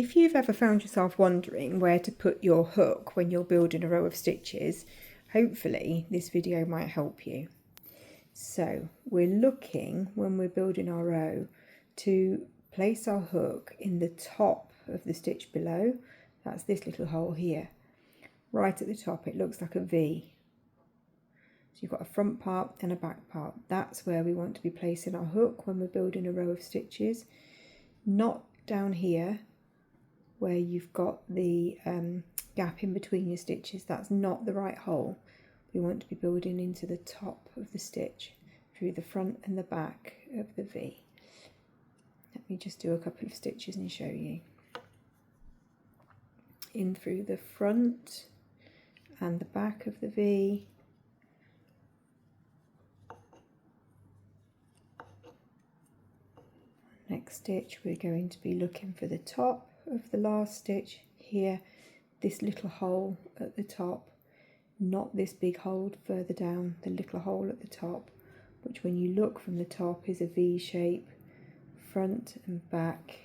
If you've ever found yourself wondering where to put your hook when you're building a row of stitches, hopefully this video might help you. So we're looking, when we're building our row, to place our hook in the top of the stitch below. That's this little hole here. Right at the top it looks like a V. So you've got a front part and a back part. That's where we want to be placing our hook when we're building a row of stitches. Not down here where you've got the gap in between your stitches. That's not the right hole. We want to be building into the top of the stitch through the front and the back of the V. Let me just do a couple of stitches and show you. In through the front and the back of the V. Next stitch we're going to be looking for the top of the last stitch here, this little hole at the top, not this big hole further down, the little hole at the top, which when you look from the top is a V shape, front and back.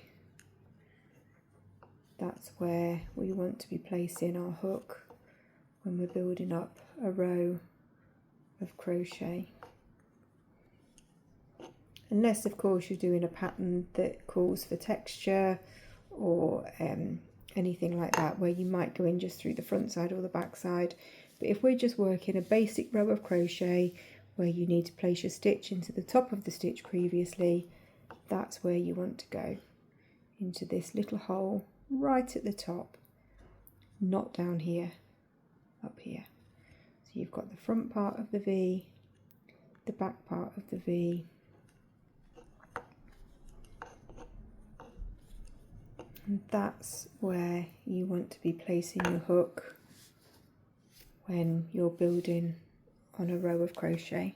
That's where we want to be placing our hook when we're building up a row of crochet. Unless of course you're doing a pattern that calls for texture or anything like that, where you might go in just through the front side or the back side. But if we're just working a basic row of crochet where you need to place your stitch into the top of the stitch previously, that's where you want to go, into this little hole right at the top, not down here, up here. So you've got the front part of the V, the back part of the V, and that's where you want to be placing your hook when you're building on a row of crochet.